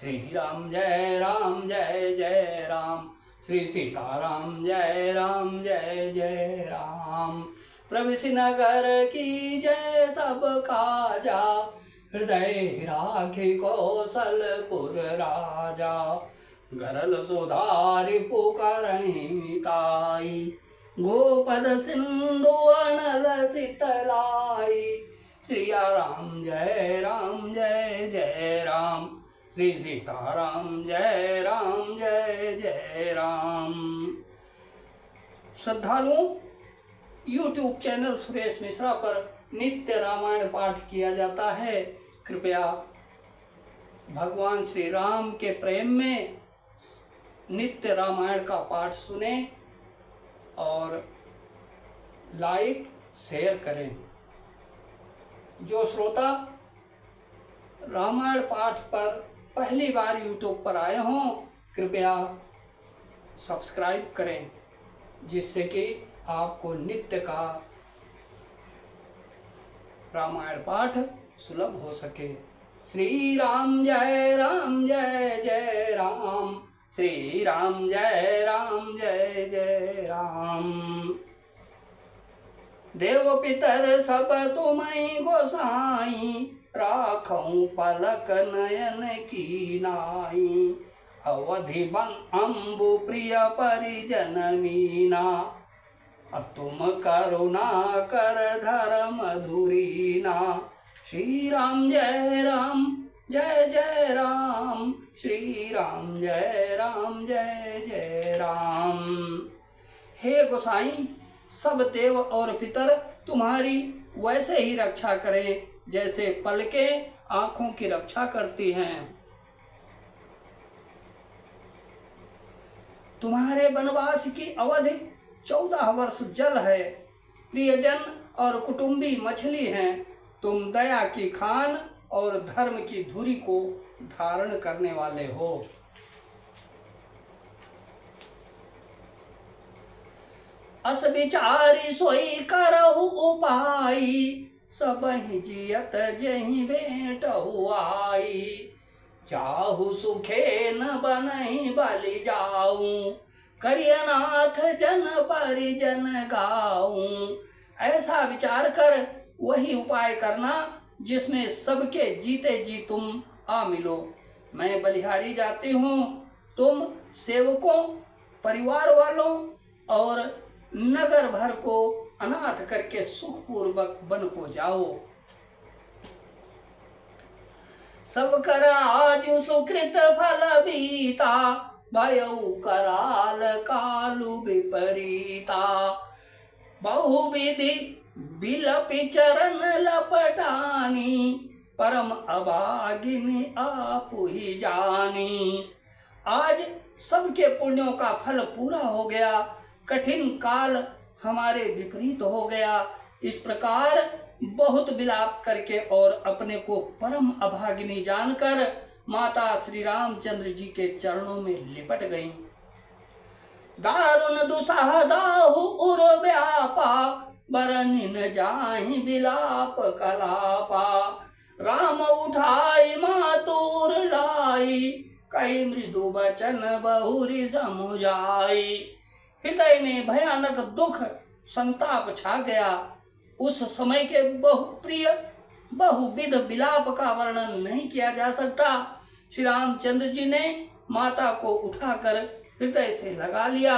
श्री राम जय जय राम। श्री सीताराम जय जय राम। प्रविश नगर की जय सब काजा, हृदय राखी कौशलपुर राजा। गरल सुधारि पुकारहि मिताई, गोपद सिंधु अनल शीतलाई। श्री राम जय राम। श्री सीताराम जय जय राम। श्रद्धालुओं, YouTube चैनल सुरेश मिश्रा पर नित्य रामायण पाठ किया जाता है। कृपया भगवान श्री राम के प्रेम में नित्य रामायण का पाठ सुने और लाइक शेयर करें। जो श्रोता रामायण पाठ पर पहली बार YouTube पर आए हों, कृपया सब्सक्राइब करें, जिससे कि आपको नित्य का रामायण पाठ सुलभ हो सके। श्री राम जय जय राम। श्री राम जय जय राम। देव पितर सब तुम्हें गोसाई, राखऊं पलक नयन की नाई। अवधि बन अम्बु प्रिय परिजन मीना, तुम करुणा कर धर्म धुरीना। श्री राम जय जय राम। श्री राम जय जय राम। हे गोसाई, सब देव और पितर तुम्हारी वैसे ही रक्षा करें जैसे पलकें आँखों की रक्षा करती हैं। तुम्हारे वनवास की अवधि 14 वर्ष जल है। प्रियजन और कुटुंबी मछली हैं। तुम दया की खान और धर्म की धुरी को धारण करने वाले हो। अस विचारी सोई करहु उपाई, सबहि जियत जहि भेंट हुआई। चाहु सुखे न बनहि बलि जाऊं, करियनाथ जन परिजन गाऊं। ऐसा विचार कर वही उपाय करना जिसमें सबके जीते जी तुम आ मिलो। मैं बलिहारी जाती हूँ, तुम सेवकों, परिवार वालों और नगर भर को अनाथ करके सुखपूर्वक वन को जाओ। सब कर आजु सुकृत फल बीता, भयउ कराल कालु विपरीता। बहुविधि बिलपि चरण लपटानी, परम अभागिनी आपु ही जानी। आज सबके पुण्यों का फल पूरा हो गया, कठिन काल हमारे विपरीत हो गया। इस प्रकार बहुत विलाप करके और अपने को परम अभागिनी जानकर माता श्री रामचंद्र जी के चरणों में लिपट गईं। दारुण दुसाह दाहु उर व्यापा, बरनि न जाहि विलाप कलापा। राम उठाई मातुर लाई, कई मृदु बचन बहुरी समुझाई। हृदय में भयानक दुख संताप छा गया। उस समय के बहुप्रिय बहुविध विलाप का वर्णन नहीं किया जा सकता। श्री रामचंद्र जी ने माता को उठाकर हृदय से लगा लिया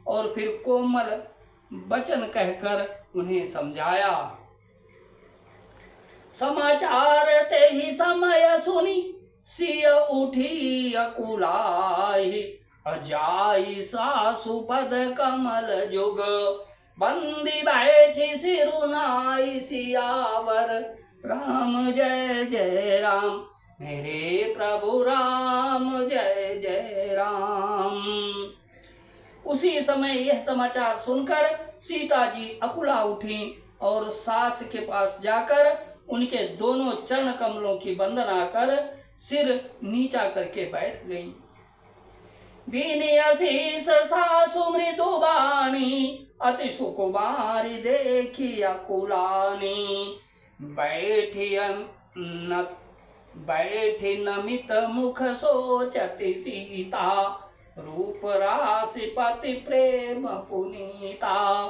और फिर कोमल वचन कहकर उन्हें समझाया। समाचार ते ही समय सुनी, सिय उठी अकुलाई। अजाई सासु पद कमल जुग, बंदी बैठी सिरुनाई सियावर। राम जय राम, मेरे प्रभु राम जय राम। उसी समय यह समाचार सुनकर सीता जी अकुला उठी और सास के पास जाकर उनके दोनों चरण कमलों की वंदना कर सिर नीचा करके बैठ गई। दीनी अशीष सासु मृदु बानी, अति सुकुमारी देखी अकुलानी। बैठी नमित मुख सोचति सीता, रूप राशि पति प्रेम पुनीता।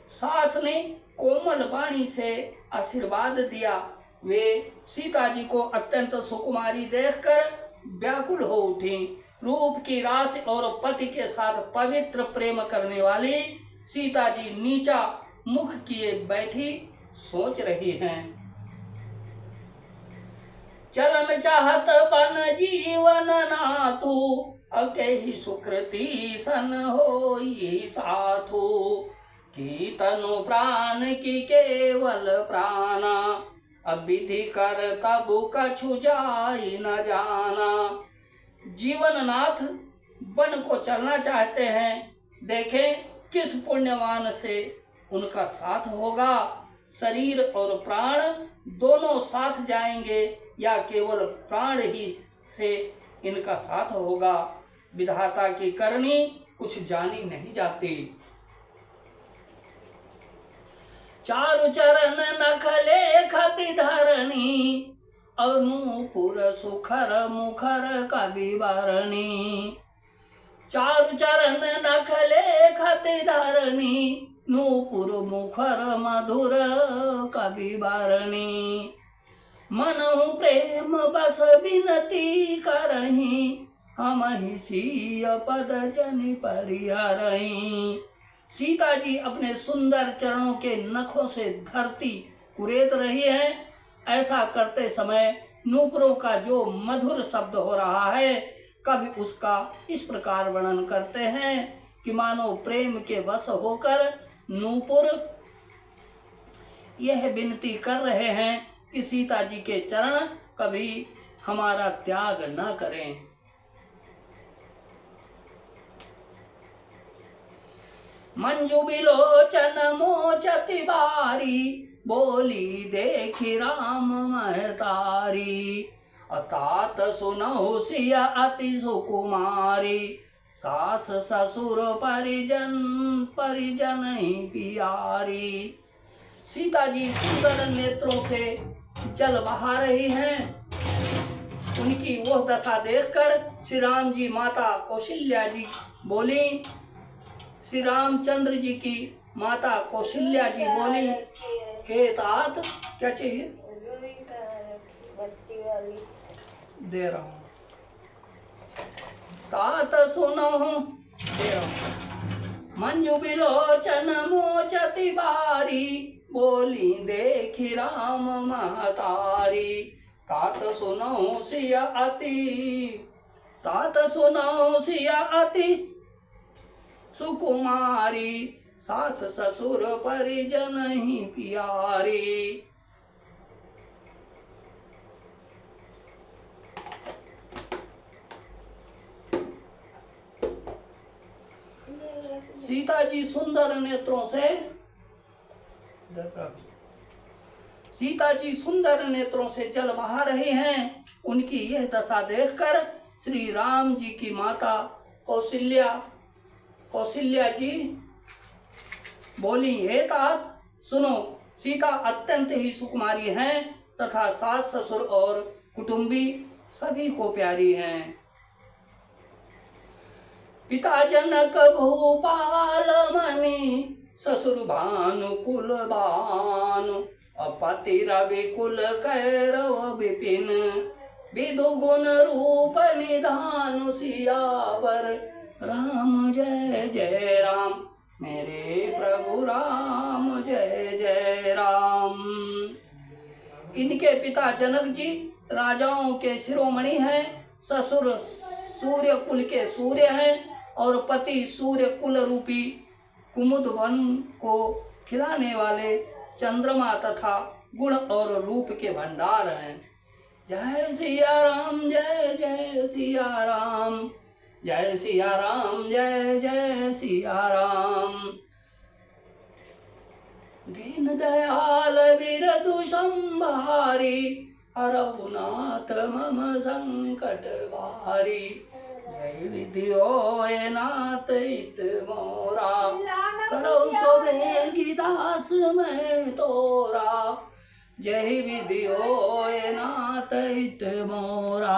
सास ने कोमल वाणी से आशीर्वाद दिया। वे सीता जी को अत्यंत सुकुमारी देखकर व्याकुल हो उठी। रूप की राशि और पति के साथ पवित्र प्रेम करने वाली सीता जी नीचा मुख किए बैठी सोच रही हैं। चलन चाहत बन जीवन नाथु, अकेहि सुकृति सन होई साथु। की तनु प्राण की केवल प्राणा, अब विधि कर तबु कछु जाई न जाना। जीवन नाथ वन को चलना चाहते हैं, देखें किस पुण्यवान से उनका साथ होगा। शरीर और प्राण दोनों साथ जाएंगे या केवल प्राण ही से इनका साथ होगा। विधाता की करनी कुछ जानी नहीं जाती। चारु चरण नखले खति धरणी, अनूपुर सुखर मुखर कविवरणी। चारु चरण नखले खति धरणी, नूपुर मुखर मधुर कविवरणी। मनहु प्रेम बस विनती करही, हमहि सीय पद जनि परिहरही। सीता जी अपने सुंदर चरणों के नखों से धरती कुरेद रही हैं। ऐसा करते समय नूपुरों का जो मधुर शब्द हो रहा है, कवि उसका इस प्रकार वर्णन करते हैं कि मानो प्रेम के वश होकर नूपुर यह विनती कर रहे हैं कि सीता जी के चरण कभी हमारा त्याग न करें। मंजू बिलोचन मोचति बारी, बोली देखी राम महतारी। अतात सुनहु सिया अति सुकुमारी, सास ससुर परिजन परिजन ही प्यारी। सीता जी सुंदर नेत्रों से जल बहा रही हैं। उनकी वह दशा देखकर श्री राम जी माता कौशल्या जी बोली। श्री रामचंद्र जी की माता कौशल्या जी बोली, हे तात क्या चाहिए? दे रहा हूँ। तात सुनो दे रहा हूँ। मंजू बिलोचन मोचति बारी, बोली देखी राम महतारी। तात सुनो सिया अति सुकुमारी, सास ससुर परिजन ही प्यारी। सीता जी सुंदर नेत्रों से जल बहा रहे हैं। उनकी यह दशा देखकर श्री राम जी की माता कौशल्या जी बोली, हे तात सुनो, सीता अत्यंत ही सुकुमारी हैं तथा सास ससुर और कुटुंबी सभी को प्यारी हैं। पिता जनक भूपाल मणि, ससुर भानु कुल भानु। अपति रवि कुल कैरव विपिन, विदु गुण रूप निधानु। सियावर राम जय जय राम, मेरे प्रभु राम जय जय राम। इनके पिता जनक जी राजाओं के शिरोमणि हैं, ससुर सूर्य कुल के सूर्य हैं और पति सूर्य कुल रूपी कुमुद वन को खिलाने वाले चंद्रमा तथा गुण और रूप के भंडार हैं। जय सिया राम जय जय सिया राम, जय सिया राम जय जय सिया राम। दीन दयाल विरधु संभारी, हरहुनाथ मम संकट भारी। जय विद्योय नाथ इत मोरा, करो सो बेगी दास मैं तोरा। जय विधि होय नाथ हित मोरा।